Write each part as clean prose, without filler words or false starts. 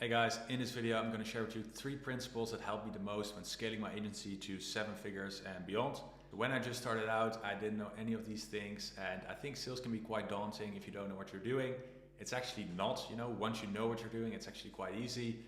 Hey guys, in this video I'm going to share with you 3 principles that helped me the most when scaling my agency to 7 figures and beyond. When I just started out, I didn't know any of these things, and I think sales can be quite daunting if you don't know what you're doing. It's actually not, once you know what you're doing, it's actually quite easy,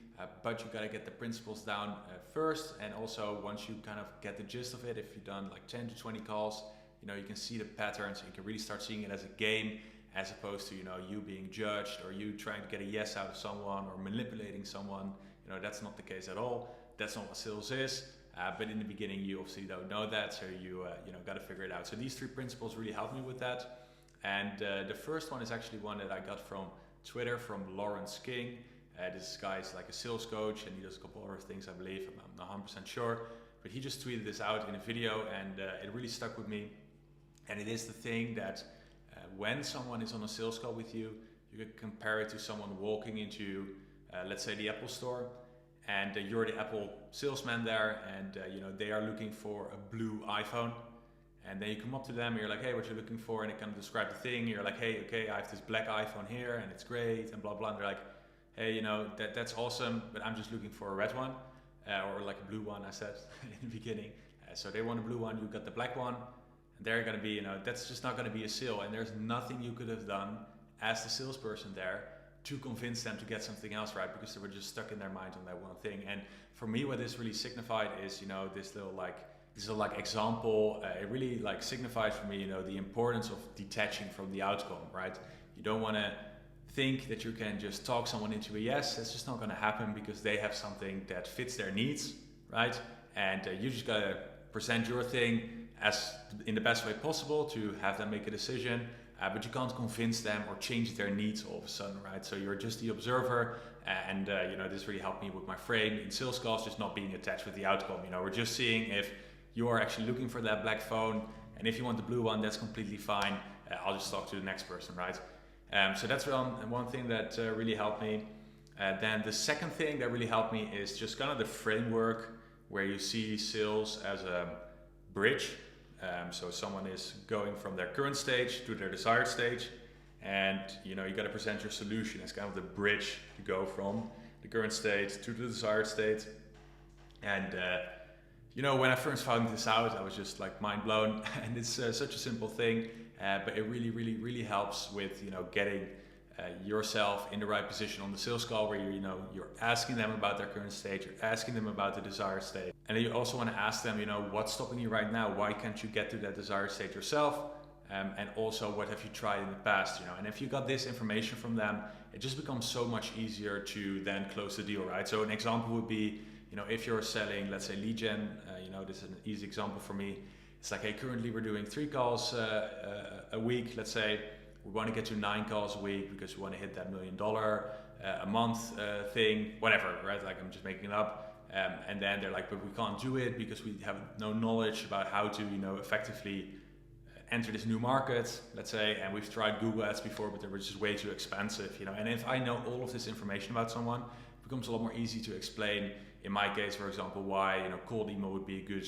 but you got to get the principles down first, and also once you kind of get the gist of it, if you've done like 10 to 20 calls, you can see the patterns, you can really start seeing it as a game, as opposed to you being judged or you trying to get a yes out of someone or manipulating someone. That's not the case at all. That's not what sales is. But in the beginning you obviously don't know that, so you got to figure it out. So these 3 principles really helped me with that. And the first one is actually one that I got from Twitter, from Lawrence King. This guy's like a sales coach, and he does a couple other things, I believe. I'm not 100% sure, but he just tweeted this out in a video, and it really stuck with me. And it is the thing that when someone is on a sales call with you, you can compare it to someone walking into, let's say, the Apple store, and you're the Apple salesman there, and they are looking for a blue iPhone. And then you come up to them and you're like, hey, what you're looking for? And they kind of describe the thing. You're like, hey, okay, I have this black iPhone here and it's great and blah, blah. And they're like, hey, that's awesome, but I'm just looking for a red one, or like a blue one, I said in the beginning. So they want a blue one, you got the black one. They're going to be, that's just not going to be a sale. And there's nothing you could have done as the salesperson there to convince them to get something else, right? Because they were just stuck in their mind on that one thing. And for me, what this really signified is, this little example. It really signified for me, the importance of detaching from the outcome, right? You don't want to think that you can just talk someone into a yes. That's just not going to happen because they have something that fits their needs, right? And you just got to present your thing as in the best way possible to have them make a decision, but you can't convince them or change their needs all of a sudden, right? So you're just the observer, and this really helped me with my frame in sales calls, just not being attached with the outcome. We're just seeing if you are actually looking for that black phone, and if you want the blue one, that's completely fine. I'll just talk to the next person, right? So that's one thing that really helped me. Then the second thing that really helped me is just kind of the framework where you see sales as a bridge. So someone is going from their current stage to their desired stage, and you got to present your solution as kind of the bridge to go from the current state to the desired state. And when I first found this out, I was just mind blown. And it's such a simple thing, but it really helps with getting yourself in the right position on the sales call, where you're asking them about their current state, you're asking them about the desired state, and then you also want to ask them, what's stopping you right now? Why can't you get to that desired state yourself? And also, what have you tried in the past? And if you got this information from them, it just becomes so much easier to then close the deal, right? So an example would be, if you're selling, let's say, lead gen, this is an easy example for me. It's like, hey, currently we're doing 3 calls a week, let's say. We want to get to 9 calls a week because we want to hit that $1 million a month thing, whatever, right? I'm just making it up. And then they're like, but we can't do it because we have no knowledge about how to, effectively enter this new market, let's say. And we've tried Google Ads before, but they were just way too expensive, And if I know all of this information about someone, it becomes a lot more easy to explain, in my case, for example, why, cold email would be a good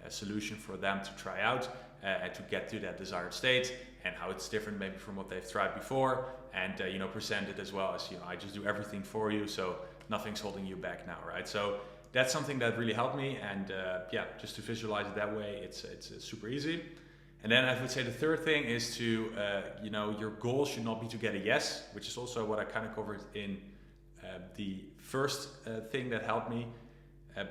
solution for them to try out and to get to that desired state, and how it's different maybe from what they've tried before, and present it as well as I just do everything for you, so nothing's holding you back now, right? So that's something that really helped me, and just to visualize it that way, it's super easy. And then I would say the third thing is to your goal should not be to get a yes, which is also what I kind of covered in the first thing that helped me.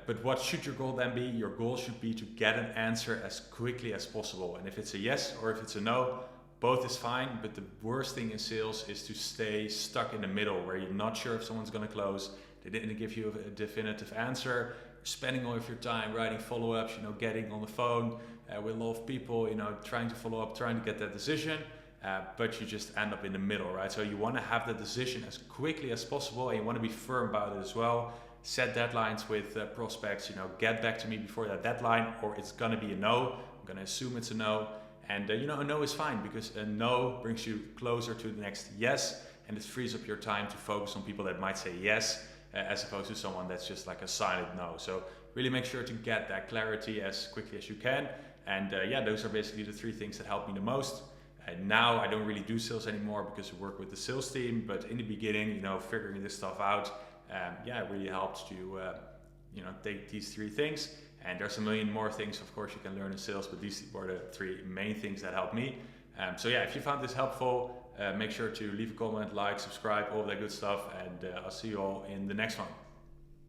But what should your goal then be? Your goal should be to get an answer as quickly as possible. And if it's a yes or if it's a no, both is fine. But the worst thing in sales is to stay stuck in the middle, where you're not sure if someone's going to close. They didn't give you a definitive answer. You're spending all of your time writing follow-ups, getting on the phone with a lot of people, trying to follow up, trying to get that decision. But you just end up in the middle, right? So you want to have the decision as quickly as possible, and you want to be firm about it as well. Set deadlines with prospects, get back to me before that deadline, or it's going to be a no. I'm going to assume it's a no. And a no is fine, because a no brings you closer to the next yes, and it frees up your time to focus on people that might say yes, as opposed to someone that's just like a silent no. So really make sure to get that clarity as quickly as you can. And those are basically the 3 things that help me the most. And now I don't really do sales anymore because I work with the sales team, but in the beginning, figuring this stuff out, it really helps to take these 3 things. And there's a million more things, of course, you can learn in sales, but these were the 3 main things that helped me. If you found this helpful, make sure to leave a comment, like, subscribe, all that good stuff, and I'll see you all in the next one.